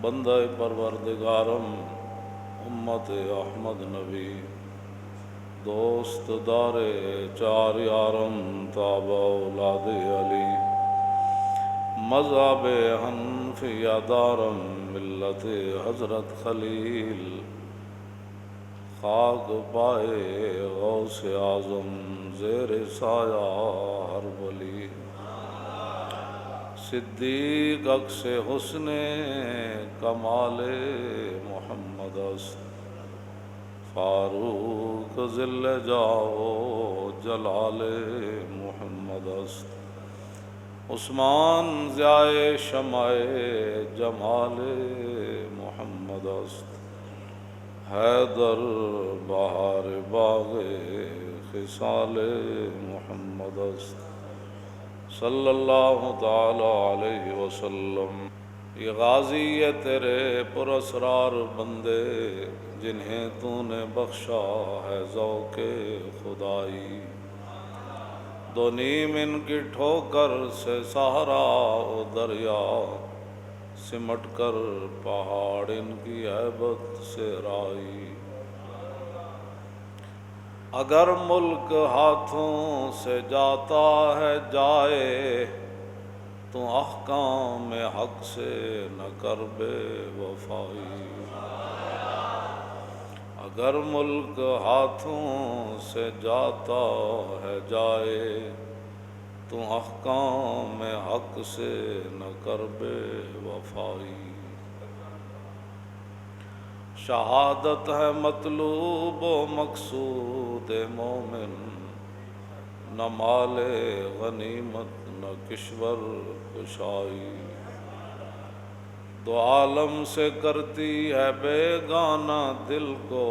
بندہ پروردگارم امت احمد نبی دوست دار چار یارم تابع اولاد علی مذہب حنفیہ دارم ملت حضرت خلیل خاک پائے غوث اعظم زیر سایہ ہر ولی صدیق عکس حسن کمال محمد است فاروق ذل جاؤ جلال محمد است عثمان ضیاء شمع جمال محمد است حیدر بہار باغ خصال محمد است صلی اللہ تعالی علیہ وسلم۔ یہ غازی ہے تیرے پراسرار بندے جنہیں تو نے بخشا ہے ذوق خدائی، دو نیم ان کی ٹھوکر سے سہارا و دریا سمٹ کر پہاڑ ان کی ہیبت سے رائی، اگر ملک ہاتھوں سے جاتا ہے جائے تو احکام حق سے نہ کر بے وفائی، اگر ملک ہاتھوں سے جاتا ہے جائے تو احکام حق سے نہ کر بے وفائی، شہادت ہے مطلوب و مقصود مومن، نہ مال غنیمت نہ کشور کشائی، دو عالم سے کرتی ہے بیگانہ دل کو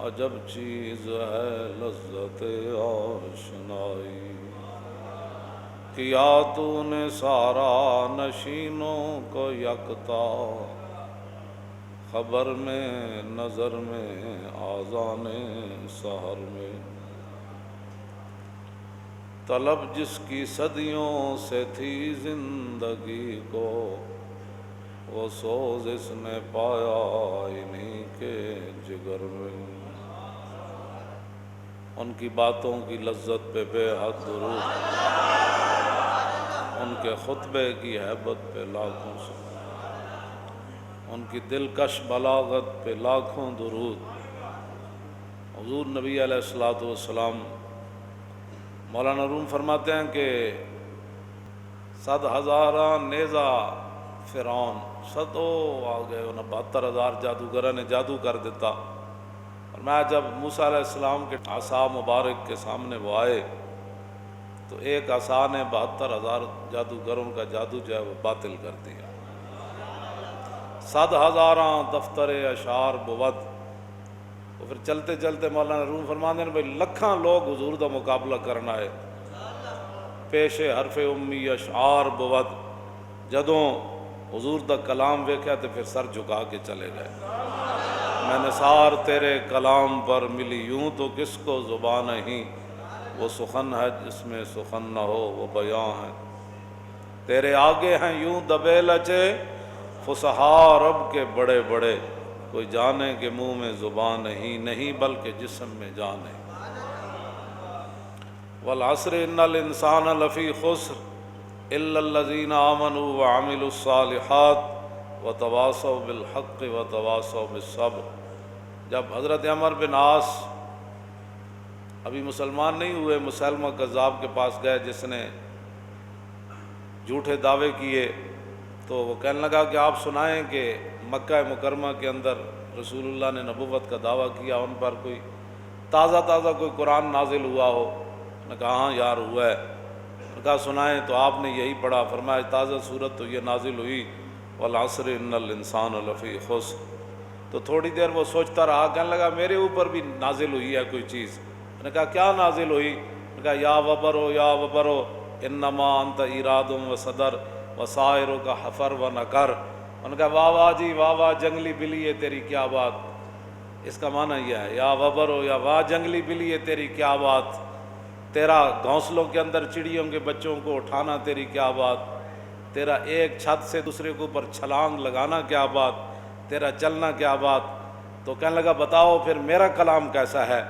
عجب چیز ہے لذت آشنائی، کیا تو نے سارا نشینوں کو یکتا خبر میں نظر میں آذان سحر میں، طلب جس کی صدیوں سے تھی زندگی کو وہ سوز اس نے پایا انہی کے جگر میں، ان کی باتوں کی لذت پہ بے حد درود، ان کے خطبے کی ہیبت پہ لاکھوں سے، ان کی دلکش بلاغت پہ لاکھوں درود۔ حضور نبی علیہ الصلوۃ والسلام مولانا روم فرماتے ہیں کہ 100,000 نیزہ فرعون سدو آ گئے، انہیں 72,000 جادوگروں نے جادو کر دیتا، اور میں جب موسیٰ علیہ السلام کے عصا مبارک کے سامنے وہ آئے تو ایک عصا نے 72,000 جادوگروں کا جادو جو ہے وہ باطل کر دیا، 100,000 دفتر اشعار بود، تو پھر چلتے چلتے مولانا روم فرماتے ہیں بھائی لکھاں لوگ حضور دا مقابلہ کرنا ہے، پیش حرف امی اشعار بود، جدوں حضور دا کلام ویکھیا تو پھر سر جھکا کے چلے گئے، میں نثار تیرے کلام پر ملی یوں تو کس کو زبان نہیں، وہ سخن ہے جس میں سخن نہ ہو وہ بیاں ہے، تیرے آگے ہیں یوں دبے لچے فصحا رب کے بڑے بڑے، کوئی جانے کہ منہ میں زبان نہیں بلکہ جسم میں جان ہے، والعصر ان الانسان لفی خسر الا الذین آمنوا وعملوا الصالحات وتواصوا بالحق وتواصوا بالصبر۔ جب حضرت عمر بن عاص ابھی مسلمان نہیں ہوئے، مسلمہ کذاب کے پاس گئے جس نے جھوٹے دعوے کیے، تو وہ کہنے لگا کہ آپ سنائیں کہ مکہ مکرمہ کے اندر رسول اللہ نے نبوت کا دعویٰ کیا، ان پر کوئی تازہ کوئی قرآن نازل ہوا ہو؟ نے کہا ہاں یار ہوا ہے، نے کہا سنائیں، تو آپ نے یہی پڑھا، فرمایا تازہ صورت تو یہ نازل ہوئی والعصر ان الانسان لفی خسر، تو تھوڑی دیر وہ سوچتا رہا، کہنے لگا میرے اوپر بھی نازل ہوئی ہے کوئی چیز، نے کہا کیا نازل ہوئی؟ نے کہا یا وبرو انما انت ایراد و صدر وسائروں کا حفر و نکر، ان کا واہ واہ جی واہ واہ جنگلی بلی ہے تیری کیا بات، اس کا معنی یہ ہے یا وبرو یا واہ جنگلی بلی ہے تیری کیا بات، تیرا گھونسلوں کے اندر چڑیوں کے بچوں کو اٹھانا تیری کیا بات، تیرا ایک چھت سے دوسرے کے اوپر چھلانگ لگانا کیا بات، تیرا چلنا کیا بات۔ تو کہنے لگا بتاؤ پھر میرا کلام کیسا ہے۔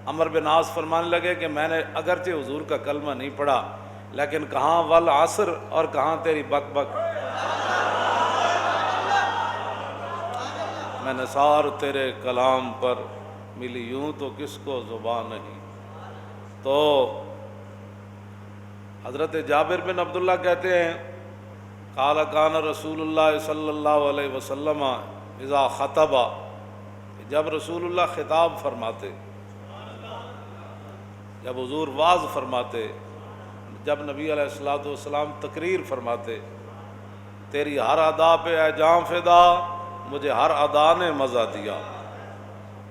عمر بن عاص فرمانے لگے کہ میں نے اگرچہ حضور کا کلمہ نہیں پڑھا، لیکن کہاں والعصر اور کہاں تیری بک بک، میں نثار تیرے کلام پر ملی یوں تو کس کو زبان نہیں۔ تو حضرت جابر بن عبداللہ کہتے ہیں قال کان رسول اللہ صلی اللہ علیہ وسلم اذا خطب، جب رسول اللہ خطاب فرماتے، جب حضور واعظ فرماتے، جب نبی علیہ الصلوۃ والسلام تقریر فرماتے، تیری ہر ادا پہ اے جاں فدا، مجھے ہر ادا نے مزہ دیا،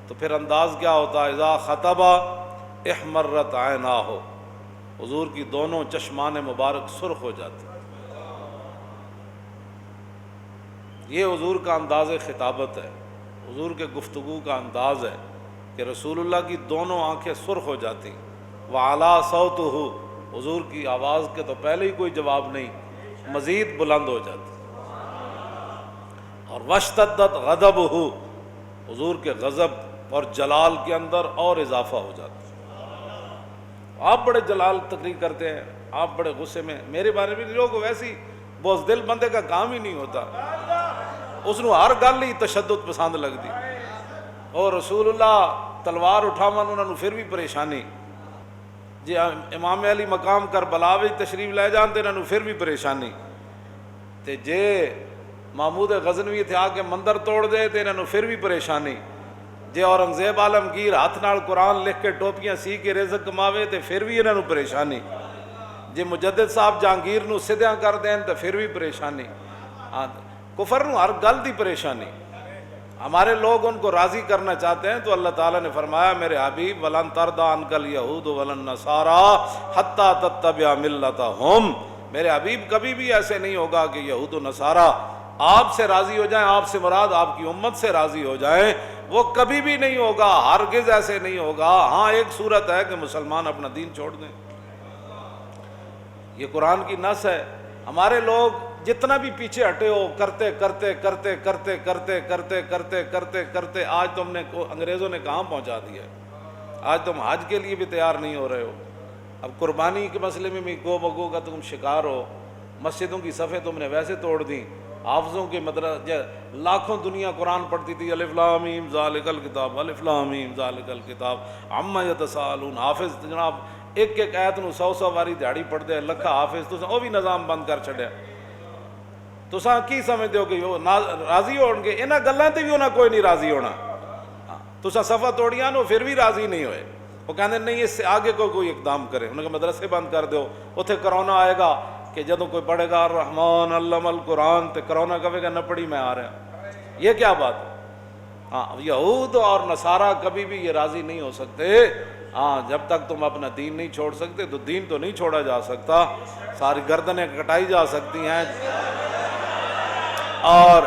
تو پھر انداز کیا ہوتا ہے؟ اذا خطب احمرت عیناہ، حضور کی دونوں چشمان مبارک سرخ ہو جاتے۔ یہ حضور کا انداز خطابت ہے، حضور کے گفتگو کا انداز ہے کہ رسول اللہ کی دونوں آنکھیں سرخ ہو جاتی۔ وعلا صوتہ، حضور کی آواز کے تو پہلے ہی کوئی جواب نہیں، مزید بلند ہو جاتی۔ اور واشتدت غضبہ، حضور کے غضب اور جلال کے اندر اور اضافہ ہو جاتا۔ آپ بڑے جلال تقریر کرتے ہیں، آپ بڑے غصے میں، میرے بارے میں لوگ ویسی بزدل بندے کا کام ہی نہیں ہوتا، اس نو ہر گل ہی تشدد پسند لگتی۔ اور رسول اللہ تلوار اٹھاون انہوں نے پھر بھی پریشانی، جی امام علی مقام کربلا وچ تشریف لے جان تے انہوں نے پھر بھی پریشانی، تے جے محمود غزنوی تھے آ کے مندر توڑ دے تے انہوں نے پھر بھی پریشانی، جے اورنگزیب عالمگیر ہاتھ نال قرآن لکھ کے ٹوپیاں سی کے رزق کماوے تے پھر بھی انہوں نے پریشانی، جے مجدد صاحب جہانگیر نو سدھیاں کر دین تے پھر بھی پریشانی۔ کفر نو ہر گل دی پریشانی۔ ہمارے لوگ ان کو راضی کرنا چاہتے ہیں تو اللہ تعالیٰ نے فرمایا میرے حبیب ولن ترضی عنک الیہود ولن نصاری حتی تتبع ملتہم، میرے حبیب کبھی بھی ایسے نہیں ہوگا کہ یہود و نصارہ آپ سے راضی ہو جائیں، آپ سے مراد آپ کی امت سے راضی ہو جائیں، وہ کبھی بھی نہیں ہوگا، ہرگز ایسے نہیں ہوگا۔ ہاں ایک صورت ہے کہ مسلمان اپنا دین چھوڑ دیں، یہ قرآن کی نص ہے۔ ہمارے لوگ جتنا بھی پیچھے ہٹے ہو، کرتے کرتے کرتے کرتے کرتے کرتے کرتے کرتے کرتے آج تم نے انگریزوں نے کہاں پہنچا دیا ہے۔ آج تم حج کے لیے بھی تیار نہیں ہو رہے ہو، اب قربانی کے مسئلے میں بھی گو بگو کا تم شکار ہو، مسجدوں کی صفیں تم نے ویسے توڑ دیں، حافظوں کے مدرسے لاکھوں دنیا قرآن پڑھتی تھی، الف لام میم ذالک الکتاب الف لام میم ذالک الکتاب عما یتساءلون، حافظ جناب ایک ایک آیت نو 100 واری دیہڑی پڑھ دے، لکھا حافظ، تو وہ بھی نظام بند کر چھڑیا۔ تساں کی سمجھتے ہو کہ وہ راضی ہون گے؟ انہاں گلاں تے بھی انہاں کوئی نہیں راضی ہونا۔ تساں صفحہ توڑیاں نو پھر بھی راضی نہیں ہوئے، وہ کہندے نہیں اس سے آگے کوئی اقدام کرے، انہوں نے مدرسے بند کر دو، اتنے کرونا آئے گا کہ جدوں کوئی پڑھے گا الرحمن علم القرآن تے کرونا کہے گا نہ پڑھی میں آ رہا، یہ کیا بات ہے؟ ہاں یہود اور نصارہ کبھی بھی یہ راضی نہیں ہو سکتے۔ ہاں جب تک تم اپنا دین نہیں چھوڑ سکتے تو دین تو نہیں چھوڑا جا سکتا، ساری گردنیں کٹائی جا سکتی ہیں، اور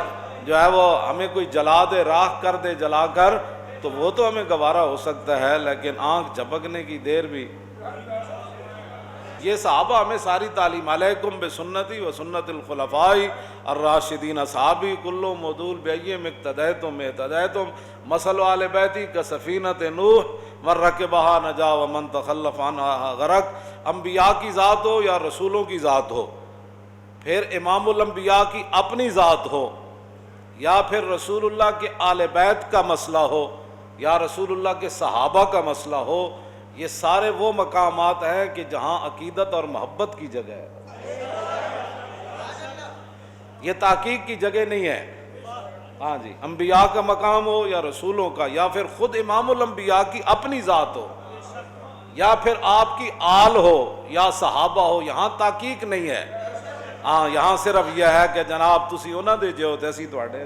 جو ہے وہ ہمیں کوئی جلا دے، راکھ کر دے جلا کر، تو وہ تو ہمیں گوارا ہو سکتا ہے، لیکن آنکھ جھپکنے کی دیر بھی۔ یہ صحابہ ہمیں ساری تعلیم، علیکم بسنتی و سنت الخلفاء الراشدین اصحابی کلو مدول بیم اقتدیتم اہتدیتم مثل آل بیتی کسفینۃ نوح من رکبہا نجا ومن تخلف عنہا غرق۔ انبیاء کی ذات ہو یا رسولوں کی ذات ہو، پھر امام الانبیاء کی اپنی ذات ہو، یا پھر رسول اللہ کے آل بیت کا مسئلہ ہو، یا رسول اللہ کے صحابہ کا مسئلہ ہو، یہ سارے وہ مقامات ہیں کہ جہاں عقیدت اور محبت کی جگہ ہے، یہ تحقیق کی جگہ نہیں ہے۔ ہاں جی، انبیاء کا مقام ہو یا رسولوں کا، یا پھر خود امام الانبیاء کی اپنی ذات ہو، یا پھر آپ کی آل ہو یا صحابہ ہو، یہاں تحقیق نہیں ہے۔ ہاں یہاں صرف یہ ہے کہ جناب تسی انہاں دے جو تے اسی تواڈے۔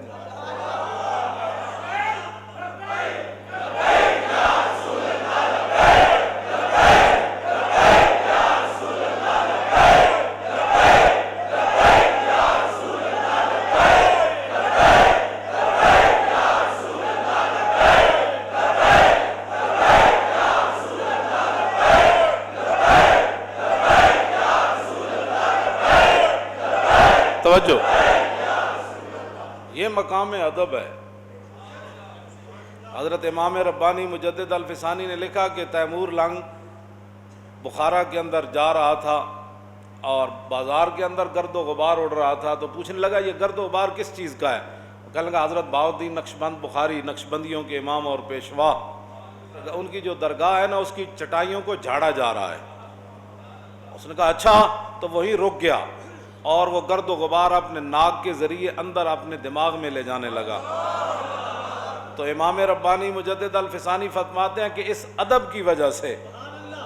یہ مقام ادب ہے۔ حضرت امام ربانی مجدد الفسانی نے لکھا کہ تیمور لنگ بخارا کے اندر جا رہا تھا اور بازار کے اندر گرد و غبار اڑ رہا تھا، تو پوچھنے لگا یہ گرد و غبار کس چیز کا ہے؟ کہنے لگا حضرت بہاؤالدین نقشبند بخاری نقشبندیوں کے امام اور پیشوا، ان کی جو درگاہ ہے نا اس کی چٹائیوں کو جھاڑا جا رہا ہے۔ اس نے کہا اچھا، تو وہی رک گیا اور وہ گرد و غبار اپنے ناک کے ذریعے اندر اپنے دماغ میں لے جانے لگا۔ تو امام ربانی مجدد الفسانی فرماتے ہیں کہ اس ادب کی وجہ سے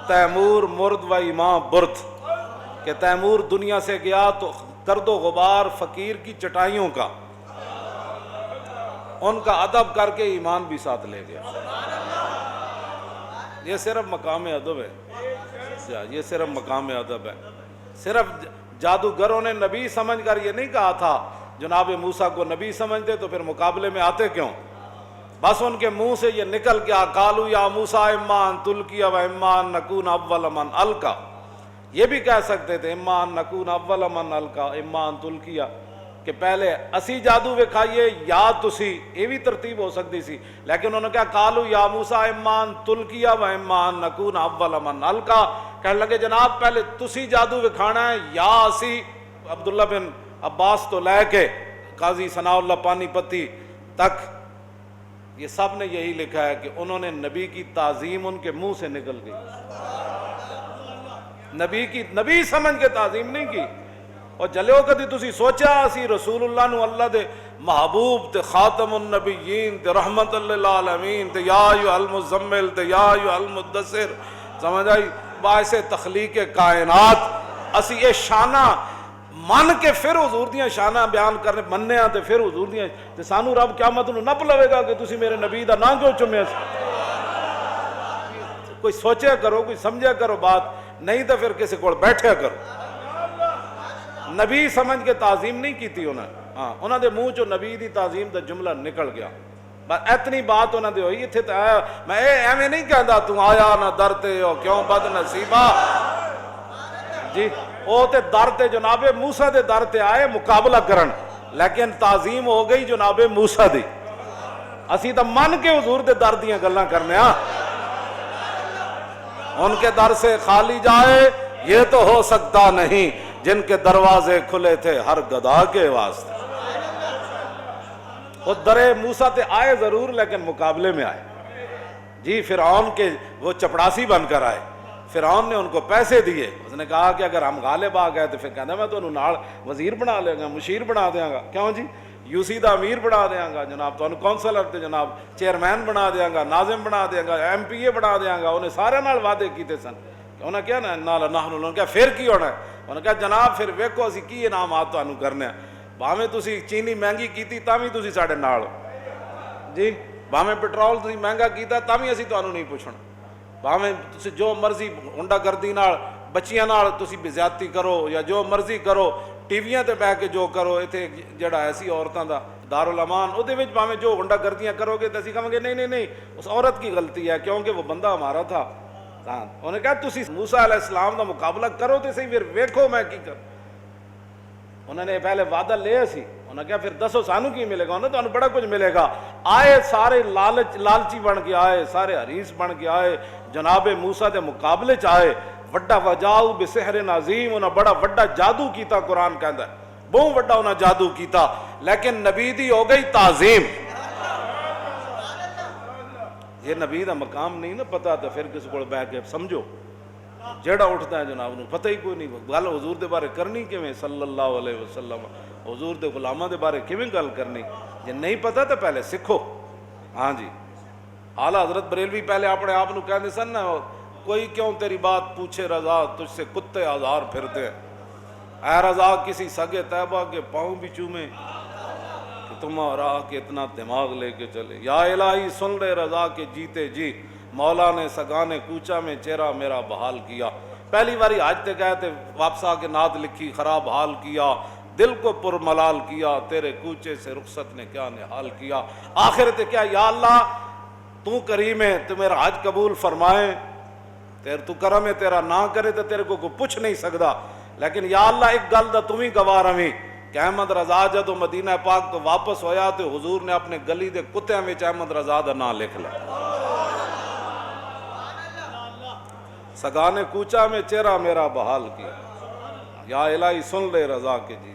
تیمور مرد و امام برد، کہ تیمور دنیا سے گیا تو گرد و غبار فقیر کی چٹائیوں کا، ان کا ادب کر کے ایمان بھی ساتھ لے گیا۔ یہ صرف مقام ادب ہے، یہ صرف مقام ادب ہے۔ صرف جادوگروں نے نبی سمجھ کر یہ نہیں کہا تھا جناب موسیٰ کو نبی سمجھتے تو پھر مقابلے میں آتے کیوں؟ بس ان کے منہ سے یہ نکل گیا قالوا یا موسیٰ اما ان تلقی و اما ان نکون اول من القی۔ یہ بھی کہہ سکتے تھے اما ان نکون اول من القی اما ان تلقی، کہ پہلے اسی جادو وکھائیے یا تسی، یہ بھی ترتیب ہو سکتی سی، لیکن انہوں نے کہا قالوا یا موسیٰ اما ان تلقی و اما ان نکون اول من القی۔ کہنے لگے جناب پہلے تسی جادو وکھانا ہے یا اسی؟ عبداللہ بن عباس تو لے کے قاضی ثناء اللہ پانی پتی تک یہ سب نے یہی لکھا ہے کہ انہوں نے نبی کی تعظیم ان کے منہ سے نکل گئی، نبی سمجھ کے تعظیم نہیں کی۔ اور جلو کدی تسی سوچا اسی رسول اللہ نو اللہ دے محبوب تے خاتم النبیین تے رحمت للعالمین تے یا ایھا المزمل تے یا ایھا المدثر، سمجھ آئی؟ باعث تخلیق کائنات اسی یہ شانہ من کے پھر حضور دیاں شانہ بیان کرنے مننے آتے پھر حضور دیاں تے سانو رب قیامت نو نپ لوے گا کہ تسی میرے نبی دا نام کیوں چومیا سی؟ کوئی سوچیا کرو، کوئی سمجھا کرو بات، نہیں تو پھر کسی کو بیٹھیا کرو۔ نبی سمجھ کے تعظیم نہیں کیتی انہوں نے منہ چو نبی دی تعظیم دا جملہ نکل گیا، بس اتنی بات انہوں نے ہوئی۔ اتھے میں ایویں نہیں کہندا تو آیا نہ درتے ہو کیوں بد نصیبہ، جی وہ تے در تے جناب موسیٰ دے در تے آئے مقابلہ کرن، لیکن تعظیم ہو گئی جناب موسیٰ دی۔ اسی تا من کے حضور دے در دیاں گلاں کرنے ہاں، ان کے در سے خالی جائے یہ تو ہو سکتا نہیں، جن کے دروازے کھلے تھے ہر گدھا کے واسطے۔ وہ در موسیٰ تے آئے ضرور لیکن مقابلے میں آئے، جی فرعون کے وہ چپڑاسی بن کر آئے۔ فرعون نے ان کو پیسے دیے، اس نے کہا کہ اگر ہم غالب آ گئے تو پھر کہنا میں تو انہوں نال وزیر بنا لے گا، مشیر بنا دیاں گا، کیوں جی یو سی دا امیر بنا دیاں گا، جناب تو انہوں کونسلر تے جناب چیئرمین بنا دیاں گا، ناظم بنا دیاں گا، ایم پی اے بنا دیاں گا۔ انہیں سارے نال وعدے کیتے سن، انہوں نے کیا نا نال نحن، انہوں نے کہا پھر کی ہونا ہے؟ انہوں نے کہا جناب پھر ویکھو اسی کی انعامات تو انہوں کرنے ہیں، بھاویں تسی چینی مہنگی کیتی تاویں تسی ساڑے نال، جی بھاویں پٹرول تسی مہنگا کیتا تاویں اسی تو انہوں نہیں پوچھنا، بھاویں تسی جو مرضی ہنڈا گردی نال بچیاں نال تسی بے زیادتی کرو یا جو مرضی کرو، ٹی ویاں تے بہ کے جو کرو، ایتھے جڑا ایسی عورتاں دا دارالامان او دے وچ بھاویں جو ہنڈا گردیاں کرو گے تے اسی کہاں گے نہیں نہیں نہیں اس عورت کی غلطی ہے کیونکہ وہ بندہ ہمارا تھا۔ انہوں نے کہا تسی موسیٰ علیہ السلام دا مقابلہ کرو تے صحیح، پھر ویکھو میں کی کر۔ انہوں نے پہلے وعدہ لیا سی، انہوں نے کہا پھر دسو سانو کی ملے گا؟ انہوں نے تو انہوں بڑا کچھ ملے گا۔ آئے سارے لالچی بن کے آئے، سارے حریص بن کے آئے، جناب موسیٰ دے مقابلے چاہے، وڈا وجاؤ بسحر عظیم، انہوں بڑا وڈا جادو کیتا، قرآن کہندا ہے بہت وڈا انہوں جادو کیتا، لیکن نبی دی ہو گئی تعظیم۔ یہ نبی دا مقام نہیں نا پتا تو پھر کسی کو بیٹھ کے سمجھو، جیڑا اٹھتا ہے جناب انہوں پتہ ہی کوئی نہیں، گل حضور دے بارے کرنی کیویں صلی اللہ علیہ وسلم، حضور دے غلاماں دے بارے کیویں گل کرنی، جے نہیں پتا تو پہلے سکھو۔ ہاں جی اعلیٰ حضرت بریلوی پہلے اپنے آپ نو کہندے سن نا، کوئی کیوں تیری بات پوچھے رضا، تجھ سے کتے ہزار پھرتے ہیں، اے رضا کسی سگے طیبہ کے پاؤں بھی چومے کہ تمہارا کہ اتنا دماغ لے کے چلے، یا الہی سن لے رضا کے جیتے جی، مولا نے سگانے کوچا میں چہرہ میرا بحال کیا۔ پہلی باری حج تے گئے تھے، واپس آ کے نعت لکھی، خراب حال کیا، دل کو پر ملال کیا، تیرے کوچے سے رخصت نے کیا نحال کیا۔ آخر تے کیا، یا اللہ تو کریم ہے، تو میرا حج قبول فرمائے، تو کرم ہے، تیرا نہ کرے تو تیرے کو کوئی پوچھ نہیں سکتا، لیکن یا اللہ ایک گل دا تمہیں گواہ رہی کہ احمد رضا جدو مدینہ پاک تو واپس ہویا تو حضور نے اپنے گلی دے کتیاں وچ احمد رضا دا نام لکھ لیا. سگانے کوچا میں چہرہ میرا بحال کیا, یا الہی سن لے رضا کے جی.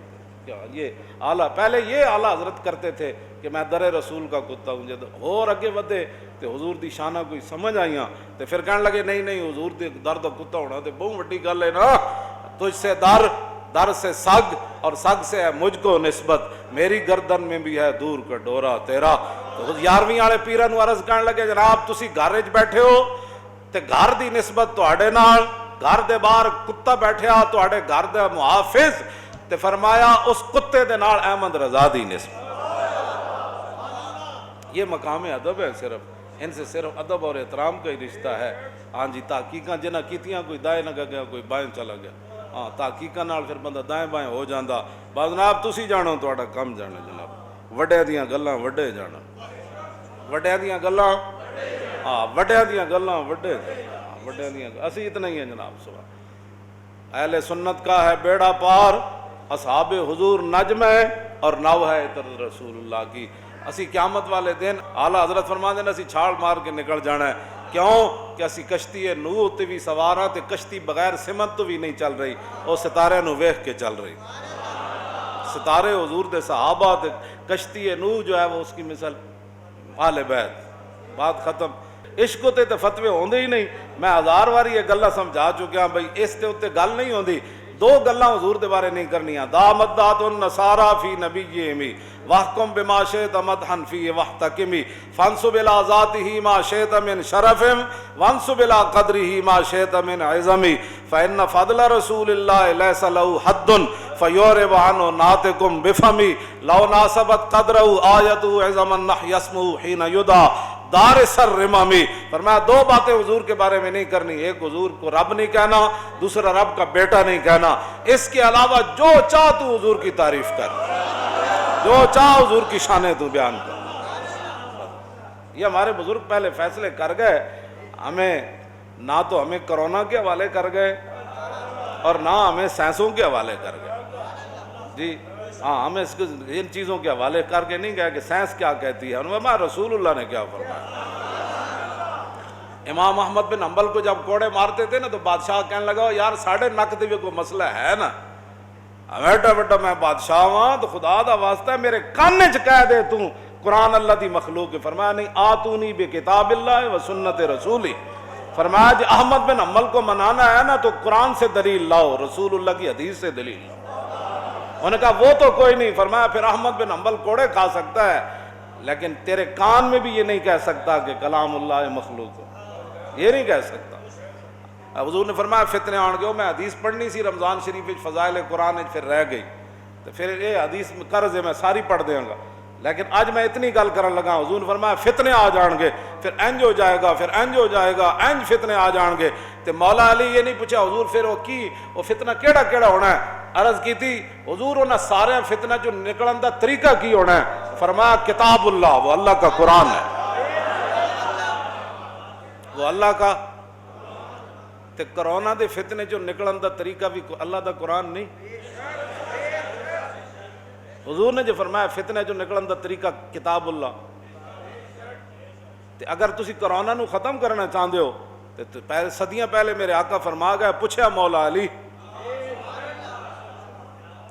یہ اعلیٰ, پہلے یہ اعلیٰ حضرت کرتے تھے کہ میں در رسول کا کتا ہوں. جب اور اگے ودے تو حضور دی شانہ کوئی سمجھ آئیاں تو پھر کہنے لگے نہیں نہیں حضور دی در دا کتا ہونا تو بہت بڑی گل ہے نا. تجھ سے در سے سگ اور سگ سے ہے مجھ کو نسبت, میری گردن میں بھی ہے دور کا ڈورا تیرا. تو 11ویں والے پیرا نو عرض کرنے لگے جناب تسی گھر وچ بیٹھے ہو تے گھر دی نسبت تواڈے نال, گھر دے باہر کتا بیٹھیا تواڈے گھر دا محافظ, تے فرمایا اس کتے دے نال احمد رضا دی نسبت. یہ مقام ادب ہے, صرف ان سے صرف ادب اور احترام کا ہی رشتہ ہے. ہاں جی تحقیقاں جنہ کیتیاں کوئی دائیں لگا گیا کوئی بائیں چلا گیا. ہاں تحقیقاں نال پھر بندہ دائیں بائیں ہو جاندا. بس جناب تسی جانو تہاڈا کم جانا جناب, وڈے دیاں گلاں وڈے جانا, وڈے دیاں گلاں ہاں وڈے دیاں گلاں وڈے, وڈے دیاں اسی اتنا ہی ہیں جناب. سبحان اہل سنت کا ہے بیڑا پار, اصحاب حضور نجم ہے اور نو ہے عطر رسول اللہ کی. اسی قیامت والے دن اعلیٰ حضرت فرماندے نے اسی چھال مار کے نکل جانا ہے. کیوں کہ اسی کشتی نوح تے بھی سوارا تے کشتی بغیر سمت تو بھی نہیں چل رہی, وہ ستارے نو ویکھ کے چل رہی. ستارے حضور دے صحابہ تے کشتی نوح جو ہے وہ اس کی مثال آل بیت. بات ختم. عشق تے فتوے ہوندے ہی نہیں. میں 1000 واری یہ گلاں سمجھا چکیا بھئی اس تے اوتے گل نہیں ہوندی. دو گلاں حضور دے بارے نہیں کرنیاں. دامت دات النصارى فی نبیہم واحکم بما شئت مدحا فی واحتکم فانسب الی ذاتہ ما شئت من شرف وانسب الی قدرہ ما شئت من عظم فإن فضل رسول اللہ لیس له حد فیورب عنہ ناطقم بفم لو ناسبت قدرہ آیت عظم النحی اسمہ حین یدعا دار سر رمامی. فرمایا دو باتیں حضور کے بارے میں نہیں کرنی. ایک حضور کو رب نہیں کہنا, دوسرا رب کا بیٹا نہیں کہنا. اس کے علاوہ جو چاہ تو حضور کی تعریف کر, جو چاہ حضور کی شانیں تو بیان کر. یہ ہمارے بزرگ پہلے فیصلے کر گئے. ہمیں نہ تو ہمیں کرونا کے حوالے کر گئے اور نہ ہمیں سائنسوں کے حوالے کر گئے. جی ہاں ہمیں ان چیزوں کے حوالے کر کے نہیں گیا کہ سائنس کیا کہتی ہے, انہوں رسول اللہ نے کیا فرمایا. امام احمد بن حنبل کو جب کوڑے مارتے تھے نا تو بادشاہ کہنے لگا یار ساڑھے نک دے کوئی مسئلہ ہے نا, بیٹا بیٹا میں بادشاہ ہاں تو خدا دا واسطہ ہے میرے کانے چ کہہ دے تو قرآن اللہ دی مخلوق ہے. فرمایا نہیں آتونی بکتاب اللہ و سنت رسولی. فرمایا جی احمد بن حنبل کو منانا ہے نا تو قرآن سے دلیل لاؤ, رسول اللہ کی حدیث سے دلیل لاؤ. انہوں نے کہا وہ تو کوئی نہیں. فرمایا پھر احمد بن حنبل کوڑے کھا سکتا ہے لیکن تیرے کان میں بھی یہ نہیں کہہ سکتا کہ کلام اللہ مخلوق ہے, یہ نہیں کہہ سکتا. حضور نے فرمایا فتنے آن گئے. میں حدیث پڑھنی سی رمضان شریف فضائل قرآن پھر رہ گئی تو پھر یہ حدیث قرض ہے میں ساری پڑھ دیں گا, لیکن آج میں اتنی گل کرن لگا. حضور نے فرمایا فتنے آ جان گے, پھر انج ہو جائے گا, پھر انج ہو جائے گا, انج فتنے آ جان گے. تو مولا علی یہ نہیں پوچھا حضور پھر وہ فتنہ کیڑا کیڑا ہونا ہے. عرض کی تھی حضور انہاں سارے فتنہ جو نکلن دا طریقہ کی ہونا ہے. فرمایا کتاب اللہ, وہ اللہ کا قرآن ہے, وہ اللہ کا. تے کرونا دے فتنے جو نکلن دا طریقہ بھی اللہ دا قرآن نہیں. حضور نے جو فرمایا فتنے جو نکلن دا طریقہ کتاب اللہ. تے اگر تسی کرونا نو ختم کرنا چاہتے ہو تے صدیاں پہلے میرے آقا فرما گئے, پوچھا مولا علی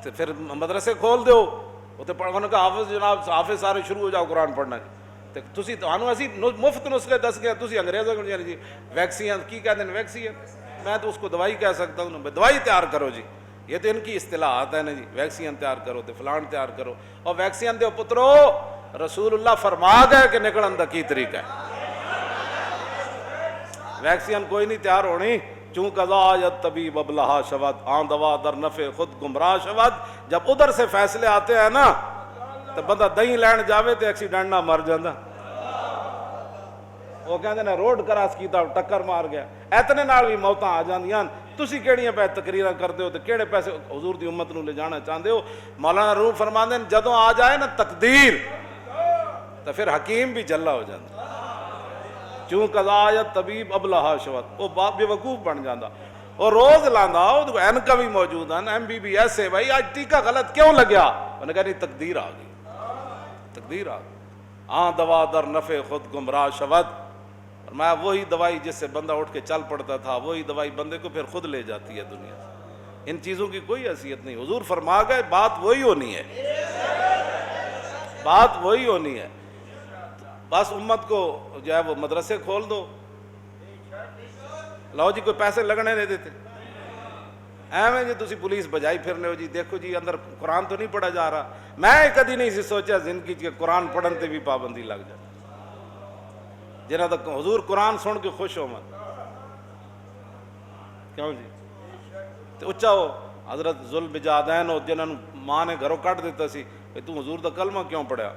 تے پھر مدرسے کھول دیو. وہ تے پڑھنے کا حافظ جناب حافظ سارے شروع ہو جاؤ قرآن پڑھنا. تے تسی تانوں اسی مفت نسخے دس گئے, تسی انگریزوں کو جی ویکسین کی کہتے ہیں ویکسین, میں تو اس کو دوائی کہہ سکتا ہوں. دوائی تیار کرو جی, یہ تو ان کی اصطلاحات ہے نا جی, ویکسین تیار کرو تے فلان تیار کرو. اور ویکسین دے پترو رسول اللہ فرما گئے کہ نکلن دا کی طریقہ ہے. ویکسین کوئی نہیں تیار ہونی. چون قضا آیت طبیب ابلہا شود آن دوا در نفع خود گمراہ شود. جب ادھر سے فیصلے آتے ہیں نا تو بندہ دہی لین جاوے تو ایکسیڈنٹ نہ مر جاندہ. وہ کہتے ہیں روڈ کراس کیتا ٹکر مار گیا, اتنے نال بھی موتاں آ جاندیاں. تسی کیڑیاں پہ تقریراں کرتے ہو تو کیڑے پیسے حضور دی امت نو لے جانا چاہتے ہو. مولانا روح فرماندے ہیں جدوں آ جائے نا تقدیر تو پھر حکیم بھی جلا ہو جاتا. چون قضا آیت طبیب ابلہا شود, وہ بے وقوف بن جاندہ. اور روز لانا اینکا بھی موجود ہیں MBBS ہے بھائی آج ٹیکہ غلط کیوں لگیا؟ میں نے کہا نہیں تقدیر آ گئی، تقدیر آ گئی، ہاں دوا در نفع خود گمراہ شود، اور میں وہی دوائی جس سے بندہ اٹھ کے چل پڑتا تھا وہی دوائی بندے کو پھر خود لے جاتی ہے دنیا سے، ان چیزوں کی کوئی حیثیت نہیں، حضور فرما گئے بات وہی ہونی ہے، بات وہی ہونی ہے، بس امت کو جو ہے وہ مدرسے کھول دو، لو جی کوئی پیسے لگنے نہیں دیتے، ایویں جی تسی پولیس بجائی پھرنے ہو جی دیکھو جی اندر قرآن تو نہیں پڑھا جا رہا، میں کدی نہیں سی سوچا زندگی کہ قرآن پڑھن تے بھی پابندی لگ جائے، جنہاں تک حضور قرآن سن کے خوش ہو مت کیوں جی تے اچھا ہو حضرت ذوالبجادین ہو جنہاں نوں ماں نے گھروں کٹ دیتا سی تو حضور دا کلمہ کیوں پڑھیا؟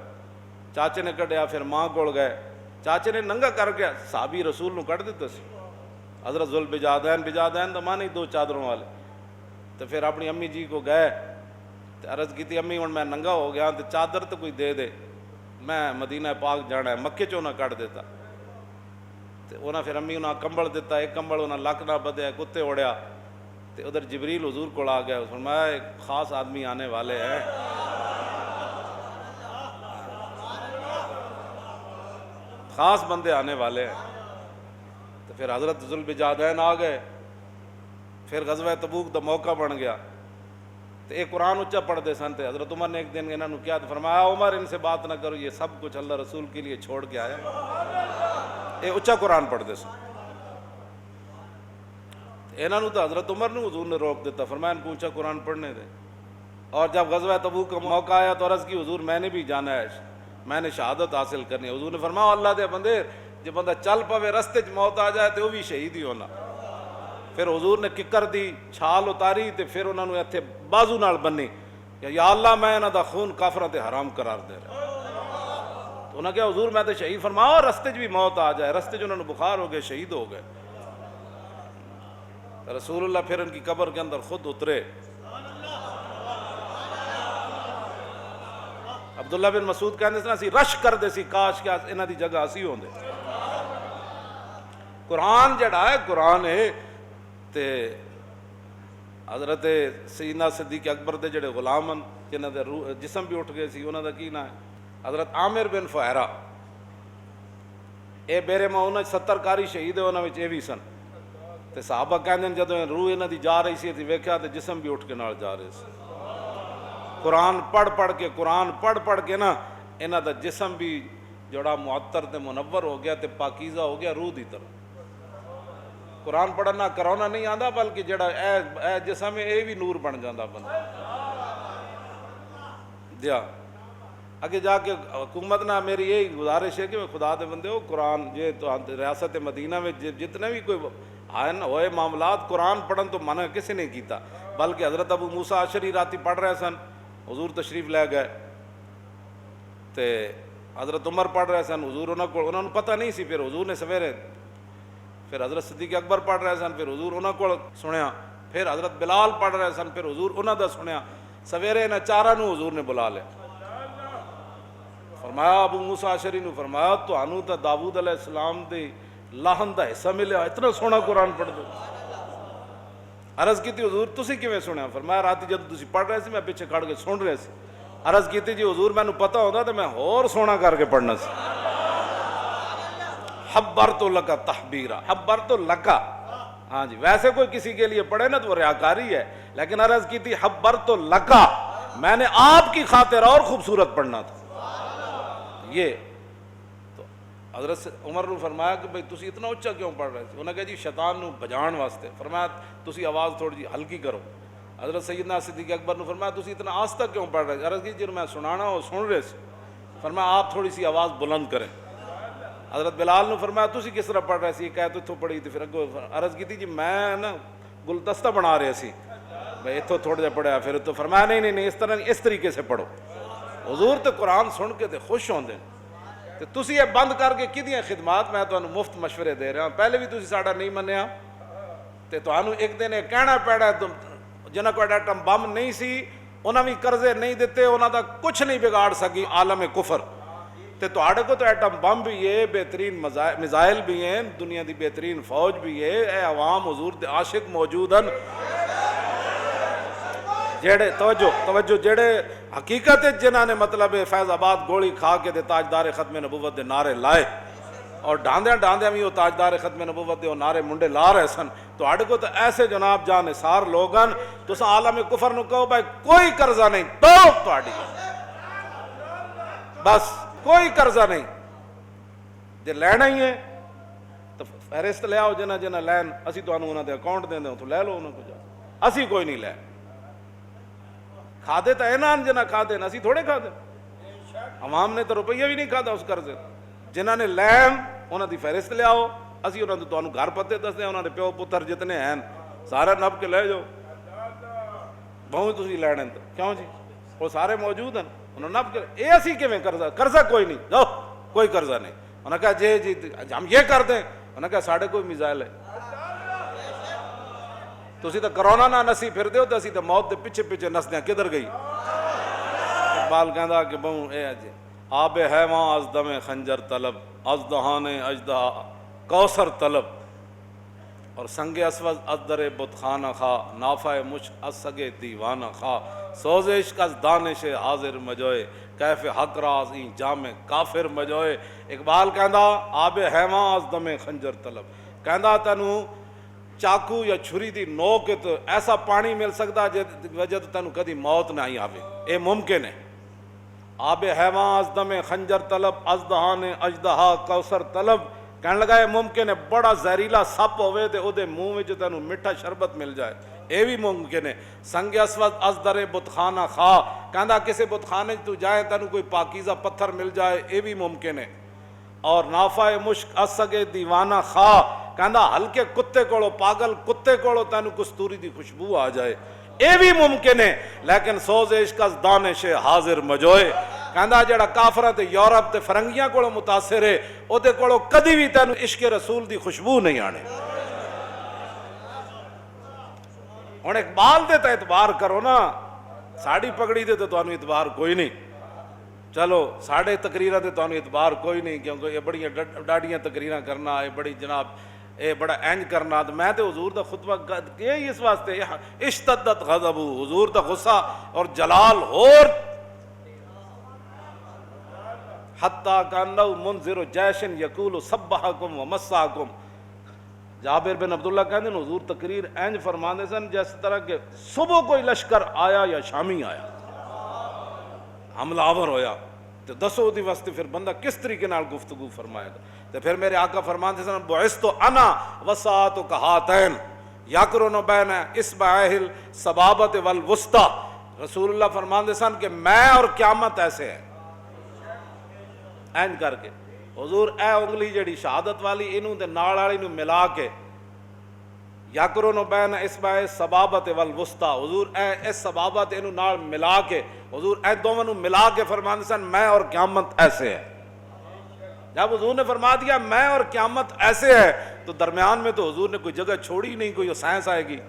چاچے نے کڈیا پھر ماں کول گئے، چاچے نے ننگا کر کے صحابی رسول نوں کٹ دیتا سی، حضرت ذوالبجادین بجادین دا ماں نہیں دو چادروں والے، تو پھر اپنی امی جی کو گئے تو عرض کی تھی امی ہوں میں ننگا ہو گیا تو چادر تو کوئی دے دے، میں مدینہ پاک جانا ہے، مکے چوں نہ کٹ دیتا، تو انہاں پھر امی انہاں کمبل دیتا، ایک کمبل انہاں لک نہ بدیا کتے اڑیا، تو ادھر جبریل حضور کو آ گیا، فرمایا ایک خاص آدمی آنے والے ہیں، خاص بندے آنے والے ہیں، تو پھر حضرت ذوالبجادین آ گئے، پھر غزوہ تبوک دا موقع بن گیا، تو ایک قرآن اچھا پڑھتے سن، تے حضرت عمر نے ایک دن انہوں نے کیا تو فرمایا عمر ان سے بات نہ کرو، یہ سب کچھ اللہ رسول کے لیے چھوڑ کے آیا، یہ اچھا قرآن پڑھتے سن، انہوں نے تو حضرت عمر نے حضور نے روک دیتا، فرمایا ان کو اونچا قرآن پڑھنے دے، اور جب غزوہ تبوک کا موقع آیا تو عرض کی حضور میں نے بھی جانا ہے، میں نے شہادت حاصل کرنی ہے، حضور نے فرمایا اللہ دے بندے جب بندہ چل پوے رستے چ موت آ جائے تو وہ بھی شہید ہی ہونا، پھر حضور نے ککر دی چھال اتاری تے پھر انہوں نے اتھے بازو نال بنی کہ یا اللہ میں انہاں دا خون کافراں تے حرام قرار دے رہا، تو انہوں نے کہا حضور میں تے شہید، فرمایا رستے چ بھی موت آ جائے، رستے چ انہوں نے بخار ہو گئے شہید ہو گئے، رسول اللہ پھر ان کی قبر کے اندر خود اترے، عبداللہ بن مسعود کہنے سے اسی رش کر دے سی کاش کہ انہاں دی جگہ اسی ہوندے، قرآن جڑا ہے قرآن ہے، تے حضرت سیدنا صدیق اکبر دے جڑے غلام ہیں جنہاں دے جسم بھی اٹھ گئے سی انہاں دا کی نام ہے حضرت عامر بن فہرہ، اے بیرے ماں انہاں 70 کاری شہید ہے انہاں وچ اے بھی سن، تے صحابہ کہندے جدوں روح انہاں دی جا رہی سی تے ویکھیا تے جسم بھی اٹھ کے نال جا رہے سی، قرآن پڑھ پڑھ کے نا انہاں دا جسم بھی جڑا معطر تے منور ہو گیا تے پاکیزہ ہو گیا روح دی طرح، قرآن پڑھنا کرونا نہیں آندا بلکہ جڑا اے جسم اے بھی نور بن جاندا بندہ دیا، اگے جا کے حکومت نہ میری یہی گزارش ہے کہ خدا دے بندے ہو قرآن یہ تو ریاست مدینہ میں جتنے بھی کوئی آئین ہوئے معاملات قرآن پڑھن تو منع کسی نے کیتا، بلکہ حضرت ابو موسیٰ اشعری راتی پڑھ رہے سن، حضور تشریف لے گئے تے حضرت عمر پڑھ رہے سن، حضور انہوں نے پتہ نہیں سی، پھر حضور نے سویرے پھر حضرت صدیق اکبر پڑھ رہے سن، پھر حضور انہوں کو سنیا، پھر حضرت بلال پڑھ رہے سن، پھر حضور انہوں دا سنیا، سویرے انہاں چارہ نو حضور نے بلا لیا، فرمایا ابو موسیٰ اشعری نو فرمایا تانوں تا داؤد علیہ السلام دی لاہن دا حصہ ملیا، اتنا سونا قرآن پڑھ دو، عرض کی تھی حضور تسی کیویں سنیا؟ فرمایا راتی جب تسی پڑھ رہے سی میں پیچھے کھڑ کے سن رہے سی، عرض کی تھی جی حضور مینوں پتہ ہوندا تے میں اور سونا کر کے پڑھنا سی، حبرت لکا تحبیرا، حبرت لکا، ہاں جی ویسے کوئی کسی کے لیے پڑھے نا تو وہ ریاکاری ہے، لیکن عرض کی تھی حبرت لکا، میں نے آپ کی خاطر اور خوبصورت پڑھنا تھا، یہ تو حضرت عمر نے فرمایا کہ بھئی تسی اتنا اچھا کیوں پڑھ رہے تھے؟ انہوں نے کہا جی شیطان نو بجان واسطے، فرمایا تسی آواز تھوڑی جی ہلکی کرو، حضرت سیدنا صدیق اکبر نے فرمایا تسی اتنا آستہ کیوں پڑھ رہے تھے؟ عرض کی جی میں سنانا ہو سن رہے سے، فرمایا آپ تھوڑی سی آواز بلند کریں، حضرت بلال نے فرمایا تسی کس طرح پڑھ رہے سی؟ کہہ تو اتھوں پڑھی تھی، پھر اگو عرض کی تھی جی میں نا گلدستہ بنا رہے سی، میں اتھوں تھوڑا جا پڑھیا، پھر تو فرمایا نہیں اس طرح نہیں، اس طریقے سے پڑھو، حضور تے قرآن سن کے تے خوش ہوندے، تے تسی یہ بند کر کے کدیاں خدمات میں تانوں مفت مشورے دے رہا ہوں، پہلے بھی تسی ساڈا نہیں منیا تے تانوں ایک دن یہ کہنا پیڑا جنہاں کو ایٹم بم نہیں سی انہاں بھی قرضے نہیں دیتے، انہاں دا کچھ نہیں بگاڑ سکی عالم کفر، تے تواڈے کو تو ایٹم بم بھی ہے، بہترین میزائل بھی ہیں، دنیا دی بہترین فوج بھی ہے، اے عوام حضور دے عاشق موجود ہیں جڑے توجہ جڑے حقیقت جنہاں نے مطلب فیض آباد گولی کھا کے دے تاجدار ختم نبوت دے نعرے لائے اور ڈاندیاں بھی وہ تاجدار ختم نبوت دے نعرے منڈے لا رہے سن، تو اڑ کو تو ایسے جناب جان نثار لوگن تو عالم کفر نو کہو بھائی کوئی قرضہ نہیں توب تہاڈی، بس کوئی قرضہ نہیں، جے لینا ہی ہے تو فہرست لے آؤ جنہ جنہ لین، اسی تانوں انہاں دے اکاؤنٹ دیندے ہوں تو لے لو انہاں کو جا، اسی کوئی نہیں لے کھادے تو اینان جنہ کھادے نا، اسی تھوڑے کھادے، عوام نے تو روپیہ بھی نہیں کھادا اس قرضے، جنہاں نے لین انہاں دی فہرست لے آؤ، اسی انہاں تو تانوں گھر پتے دس دیں، انہاں دے پیو پتر جتنے ہیں سارے نپ کے لے جاؤ، بہوں تسی لینے تو کیوں جی وہ سارے موجود ہیں، انہوں نے نپ کے اے اسی کیویں قرضہ کوئی نہیں، جاؤ کوئی قرضہ نہیں، انہوں نے کہا جی ہم یہ کر دیں، انہوں نے کہا ساڑھے کوئی میزائل ہے، تسی تو کرونا نہ نسی پھر دیو تو اسی تو موت دے پیچھے پیچھے نس دیاں کدھر گئی، اقبال کہندا کہ بہوں اے اجے آب حیواں از دم خنجر طلب، از دہان اژدہا کوثر طلب، اور سنگ اسود از در بت خانہ خواہ، نافع مشک از سگے دیوانہ خواہ، سوز عشق از دانش حاضر مجوئے، کیف حق راز این جام کافر مجوئے۔ اقبال کہندا آب حیواں از دم خنجر طلب، کہندا تینوں چاقو یا چھری دی نوک تو ایسا پانی مل سکتا جس وجہ تو تینوں کدی موت نہ ہی آوے، اے ممکن ہے۔ آب حیواں از دم خنجر طلب، از دہان اژدہا کوثر طلب، کہنے لگا یہ ممکن ہے بڑا زہریلا سپ ہوئے تے او دے منہ وچ تینوں میٹھا شربت مل جائے، اے بھی ممکن ہے۔ سنگ اسود از در بت خانہ خواہ، کہندا کسے بت خانے تو جائے تینوں کوئی پاکیزہ پتھر مل جائے، اے بھی ممکن ہے۔ اور نافع مشک از سگے دیوانہ خواہ، کہندا ہلکے کتے کولو پاگل کتے کولو تینوں کستوری دی خوشبو آ جائے، اے بھی ممکن ہے۔ لیکن سوز عشق از دانش حاضر مجوئے، کہندا جڑا کافراں تے یورپ تے فرنگیاں کولو متاثر ہے او دے کولو کدی بھی تینوں عشق رسول دی خوشبو نہیں آنے۔ ہن اقبال دے تے اعتبار کرو نا، ساڑی پگڑی دے تے تانوں اعتبار کوئی نہیں، چلو ساڑھے تقریراں تے تانوں اعتبار کوئی نہیں، کیونکہ یہ بڑیاں ڈاڈیاں تقریراں کرنا، یہ بڑی جناب اے بڑا اینج کرنا، تو میں تے حضور دا خطبہ کہ اس واسطے اشتدت غضب، حضور دا غصہ اور جلال اور حتیٰ کانہو منذر جیشن یقول سبحکم ومساکم۔ جابر بن عبداللہ کہتے ہیں حضور تقریر اینج فرماندے سن جس طرح کہ صبح کوئی لشکر آیا یا شامی آیا، حملہ آور ہویا، تو دسو دی واسطے پھر بندہ کس طریقے نال گفتگو فرمائے گا۔ تو پھر میرے آقا فرماندے سن بعثت انا وساعتک ہاتین یقرن بین اصبعیہ السبابۃ والوسطی، رسول اللہ فرماندے سن کہ میں اور قیامت ایسے ہیں، اینج کر کے حضور اے انگلی جڑی شہادت والی انہوں دے نال والی نو ملا کے یقرن بین اصبع السبابۃ والوسطی، حضور اے اس سبابت انہوں نال ملا کے، حضور اے دونوں نو ملا کے فرماندے سن میں اور قیامت ایسے ہے۔ جب حضور نے فرما دیا میں اور قیامت ایسے ہے تو درمیان میں تو حضور نے کوئی جگہ چھوڑی نہیں، کوئی سائنس آئے گی۔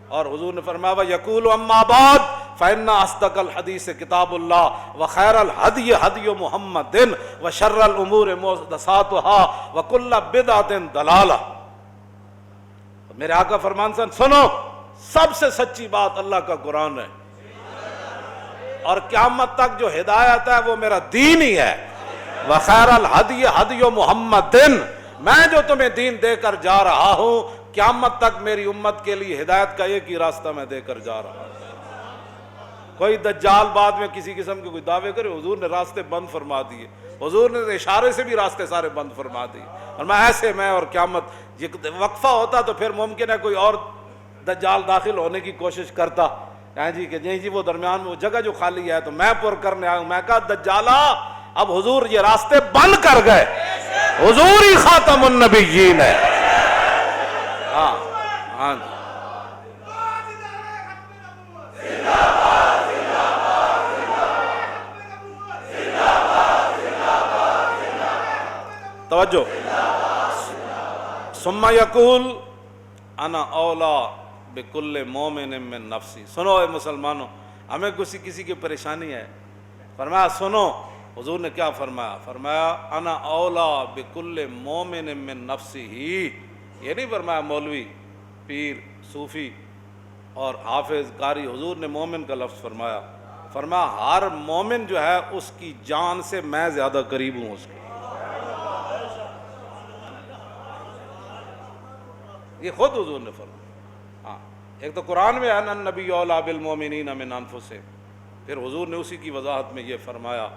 اور حضور نے فرمایا وَيَقُولُ أَمَّا بَعْدُ فَإِنَّ أَصْدَقَ الْحَدِيثِ كِتَابُ اللَّهِ وَخَيْرَ الْهَدْيِ هَدْيُ مُحَمَّدٍ وَشَرَّ الْأُمُورِ مُحْدَثَاتُهَا وَكُلُّ بِدْعَةٍ ضَلَالَةٌ۔ میرے آقا فرمان سن سنو، سب سے سچی بات اللہ کا قرآن ہے، اور قیامت تک جو ہدایت ہے وہ میرا دین ہی ہے۔ وَخَيْرَ الْهَدْيِ هَدْيُ مُحَمَّدٍ، میں جو تمہیں دین دے کر جا رہا ہوں قیامت تک میری امت کے لیے ہدایت کا ایک ہی راستہ میں دے کر جا رہا ہوں۔ کوئی دجال بعد میں کسی قسم کے کوئی دعوے کرے، حضور نے راستے بند فرما دیے، حضور نے اشارے سے بھی راستے سارے بند فرما دیے، اور میں ایسے میں اور قیامت یہ وقفہ ہوتا تو پھر ممکن ہے کوئی اور دجال داخل ہونے کی کوشش کرتا، جی کہ جی وہ درمیان میں وہ جگہ جو خالی ہے تو میں پر کرنے آیا ہوں۔ میں کہا دجالہ اب حضور یہ راستے بند کر گئے، حضور ہی خاتم النبیین ہے۔ ہاں ہاں جی توجہ، ثم یقول انا اولا بکل مومن من نفسی۔ سنو اے مسلمانوں، ہمیں کسی کی پریشانی ہے، فرمایا سنو حضور نے کیا فرمایا؟ فرمایا انا اولا بکل مومن من نفسی ہی. یہ نہیں فرمایا مولوی، پیر، صوفی اور حافظ، قاری. حضور نے مومن کا لفظ فرمایا. فرمایا ہر مومن جو ہے اس کی جان سے میں زیادہ قریب ہوں اس کے. یہ خود حضور نے فرمایا. ہاں، ایک تو قرآن میں ان النبی اولا بالمومنین من انفسہم، پھر حضور نے اسی کی وضاحت میں یہ فرمایا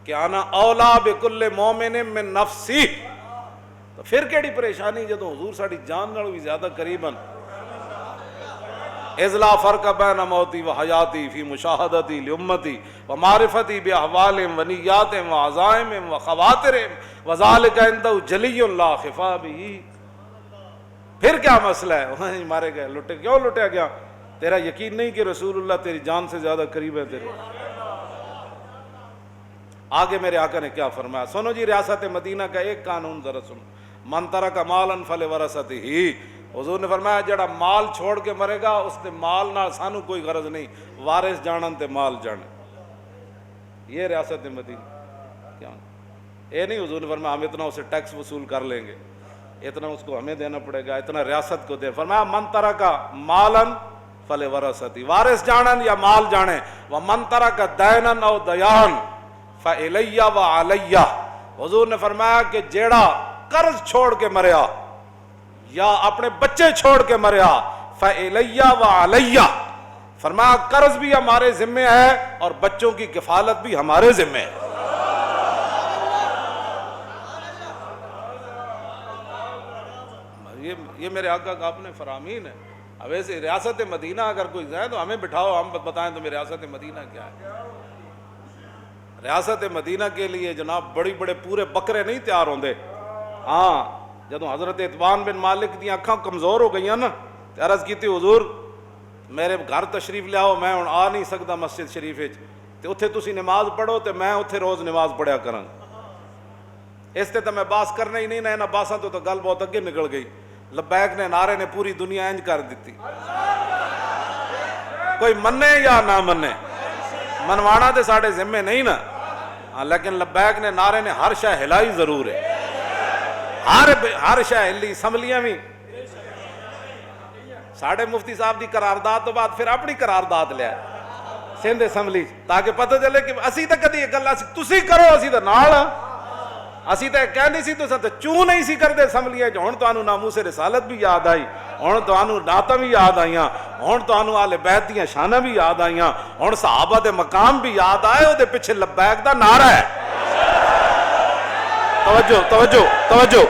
کہ انا اولا بکل مومن من نفسی. تو پھر کیڑی پریشانی جدوں حضور ساڈی جان نال بھی زیادہ قریباً. اذ لا فرق بین موتی و حیاتی فی مشاہدتی لامتی و معرفتی باحوالہم و نیاتہم و عزائمہم و خواطرہم وذالک عندہ جلی لا خفا بہ. پھر کیا مسئلہ ہے؟ وہیں مارے گئے، لٹے. کیوں لٹیا گیا؟ تیرا یقین نہیں کہ رسول اللہ تیری جان سے زیادہ قریب ہے تیرے. آگے میرے آقا نے کیا فرمایا؟ سنو جی، ریاست مدینہ کا ایک قانون ذرا سنو. من ترک مالا فلورثتہ. حضور نے فرمایا جڑا مال چھوڑ کے مرے گا اس نے مال نہ سانو کوئی غرض نہیں، وارث جانن تے مال جانے. یہ ریاست مدینہ کیا؟ یہ نہیں حضور نے فرمایا ہم اتنا اسے ٹیکس وصول کر لیں گے، اتنا اس کو ہمیں دینا پڑے گا، اتنا ریاست کو دے. فرمایا من ترک مالا فلورثتہ، وارث جانن یا مال جانے. ومن ترک دینا او دیان فإلی وعلی. حضور نے فرمایا کہ جیڑا قرض چھوڑ کے مریا یا اپنے بچے چھوڑ کے مریا فإلی وعلی. فرمایا قرض بھی ہمارے ذمے ہے اور بچوں کی کفالت بھی ہمارے ذمے ہے. یہ میرے آقا کا اپنے فرامین ہے. اب ایسے ریاست مدینہ اگر کوئی جائے تو ہمیں بٹھاؤ، ہم بتائیں تمہیں ریاست مدینہ کیا ہے. ریاست مدینہ کے لیے جناب بڑی بڑے پورے بکرے نہیں تیار ہوندے. ہاں، جدوں حضرت اتبان بن مالک دی اکھاں کمزور ہو گئیاں نا، تے عرض کیتی حضور میرے گھر تشریف لیاؤ، میں ہن آ نہیں سکدا مسجد شریف وچ، تے اتھے تسی نماز پڑھو تے میں اتھے روز نماز پڑھیا کراں. اس تے میں باس کرنا ہی نہیں نہ باساں تو گل بہت اگے نکل گئی. لبیک نے نعرے نے پوری دنیا انج کر دیتی. کوئی منے یا نہ منے، منوانا تے ساڈے ذمے نہیں نا. لیکن لبیک نے نعرے نے ہر شے ہلائی ضرور ہے، ہر شے ہلی. اسمبلیاں بھی ساڈے مفتی صاحب دی قرارداد تو بعد پھر اپنی قرارداد لیا سندھ اسمبلی، تاکہ پتہ چلے کہ اسی تے کدی یہ گل تسی کرو اسی تے نال. اسی تے کہہ نہیں سی تساں تے چوں نہیں سی کردے اسمبلیاں. ہن تانوں ناموس رسالت بھی یاد آئی، ہن تانوں نعتاں بھی یاد آئیاں، ہن تانوں اہل بیت دیاں شاناں بھی یاد آئیاں، ہن صحابہ دے مقام بھی یاد آئے. او دے پیچھے لبیک دا نعرہ ہے. توجہ توجہ توجہ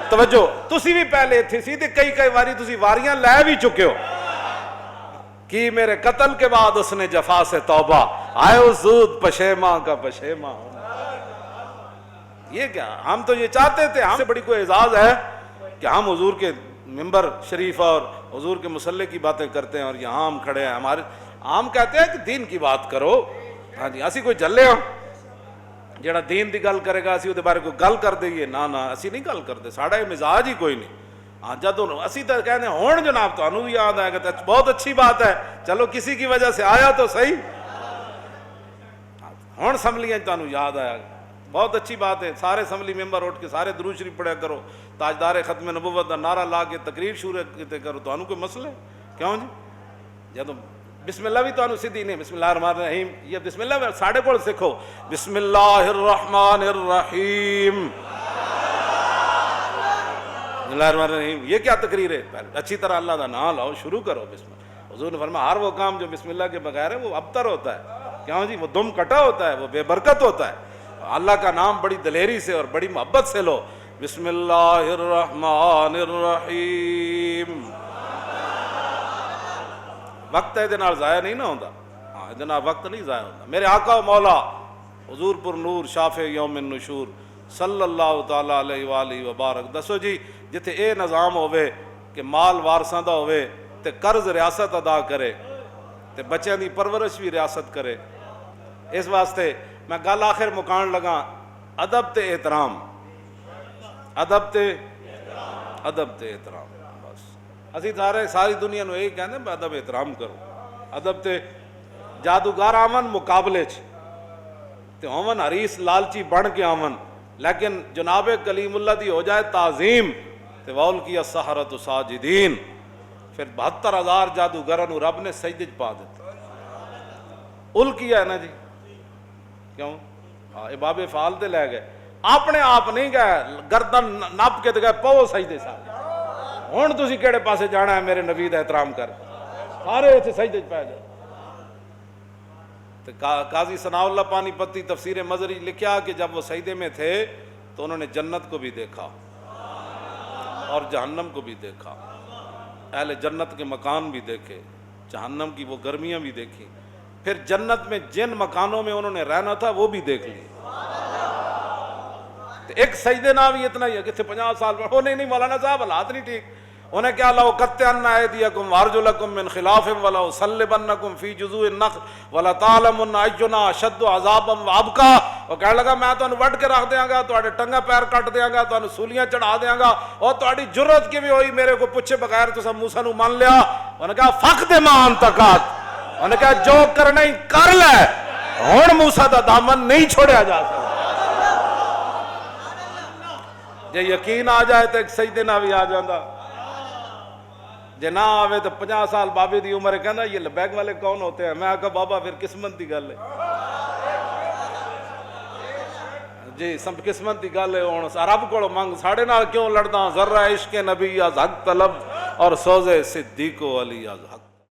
توجہ. تسی بھی پہلے تھے سی تے کئی واری تسی واریاں لے بھی چکے ہو. کہ میرے قتل کے بعد اس نے جفا سے توبہ، آئے اس زود پشیماں کا پشیماں. یہ کیا؟ ہم تو یہ چاہتے تھے، ہم سے بڑی کوئی اعزاز ہے کہ ہم حضور کے ممبر شریف اور حضور کے مصلی کی باتیں کرتے ہیں اور یہاں ہم کھڑے ہیں. ہمارے ہم کہتے ہیں کہ دین کی بات کرو. ہاں جی، اسی کوئی جلے ہوں جڑا دین دی گل کرے گا اسی دے بارے کوئی گل کر دئیے؟ نہ اسی نہیں گل کرتے، ساڑا یہ مزاج ہی کوئی نہیں. ہاں جدوں اسی تو کہتے ہیں ہون جناب تانوں بھی یاد آئے گا، بہت اچھی بات ہے، چلو کسی کی وجہ سے آیا تو صحیح. ہون اسمبلیاں تانوں یاد آیا، بہت اچھی بات ہے. سارے اسمبلی ممبر اٹھ کے سارے درود شریف پڑھیا کرو، تاجدار ختم نبوت دا نعرہ لا کے تقریر شروع کیتے کرو. تانوں کوئی مسئلہ ہے؟ کیوں جی؟ جدوں بسم اللہ بھی تانوں سیدھی نہیں، بسم اللہ الرحمن الرحیم. یہ بسم اللہ ساڑھے کول سکھو، بسم اللہ الرحمن الرحیم، بسم اللہ الرحمن الرحیم. یہ کیا تقریر ہے؟ اچھی طرح اللہ دا نام لاؤ، شروع کرو بسم اللہ. حضور نے فرمایا ہر وہ کام جو بسم اللہ کے بغیر ہے وہ ابتر ہوتا ہے. کیوں جی؟ وہ دم کٹا ہوتا ہے، وہ بے برکت ہوتا ہے. اللہ کا نام بڑی دلیری سے اور بڑی محبت سے لو. بسم اللہ الرحمن الرحیم. وقت ہے نال ضائع نہیں نہ ہوتا. ہاں جناب وقت نہیں ضائع ہوتا. میرے آقا و مولا حضور پر نور شافع یوم النشور صلی اللہ تعالی علیہ وآلہ وبارک. دسو جی جتھے اے نظام ہوئے کہ مال وارثاں دا ہوئے تے قرض ریاست ادا کرے تے بچیاں دی پرورش بھی ریاست کرے. اس واسطے میں گل آخر مکان لگا، ادب تے احترام، ادب تے احترام. بس اسی ساری دنیا نو یہی کہندے ہیں ادب احترام کرو. ادب تے جادوگر آون مقابلے چ، تے ہومن حریص لالچی بن کے آمن، لیکن جناب کلیم اللہ دی ہو جائے تعظیم تے وول کی السحرۃ ساجدین، پھر 72,000 جادوگراں نو رب نے سجدے چ پا دیتا۔ ال کیا ہے نا جی، کیوں اے بابے فال دے لے گئے، اپنے آپ نہیں گئے، گردن نپ کے تے گئے پو سجدے سارے۔ ہن تسی کیڑے پاسے جانا ہے میرے نبی دا احترام کر، سارے اتنے سجدے چ پے جائے۔ قاضی ثناء اللہ پانی پتی تفسیر مظہری لکھا کہ جب وہ سجدے میں تھے تو انہوں نے جنت کو بھی دیکھا اور جہنم کو بھی دیکھا، اہل جنت کے مکان بھی دیکھے، جہنم کی وہ گرمیاں بھی دیکھی، پھر جنت میں جن مکانوں میں انہوں نے رہنا تھا وہ بھی دیکھ لی۔ ایک سجدے نہ بھی اتنا ہی ہے کہ 50 سال میں ہو نہیں مولانا صاحب حالات نہیں ٹھیک، انہیں کیا لَأُقَطِّعَنَّ أَيْدِيَكُمْ وَأَرْجُلَكُمْ مِنْ خِلَافٍ وَلَأُصَلِّبَنَّكُمْ فِي جُذُوعِ النَّخْلِ وَلَتَعْلَمُنَّ أَيُّنَا أَشَدُّ عَذَابًا وَأَبْقَىٰ۔ وہ کہنے لگا میں تو وڈ کے رکھ دیاں گا، تواڈے ٹنگا پیر کٹ دیاں گا، تانوں سولیاں چڑھا دیاں گا، اور تواڈی جرت کی بھی ہوئی میرے کو پوچھے بغیر تساں موسیٰ نو مان لیا۔ انہوں نے کہا فَقْدِ مَا أَنْتَ قَادٍ، انہوں نے کہا جو کرنا ہی کر لے، ہن موسیٰ دا دامن نہیں چھوڑیا جا سکتا۔ جے یقین آ جائے تو ایک سجدے نہ بھی آ جاندہ، جے نہ آوے تو 50 سال بابے دی عمر کہنا یہ لبیک والے کون ہوتے ہیں؟ میں کہا بابا پھر قسمت دی گل ہے جی، سب قسمت دی گل ہے۔ ہن رب کول منگ، ساڑے نال کیوں لڑدا؟ ذرہ عشق نبی از حق طلب اور سوزے صدیق و علی از حق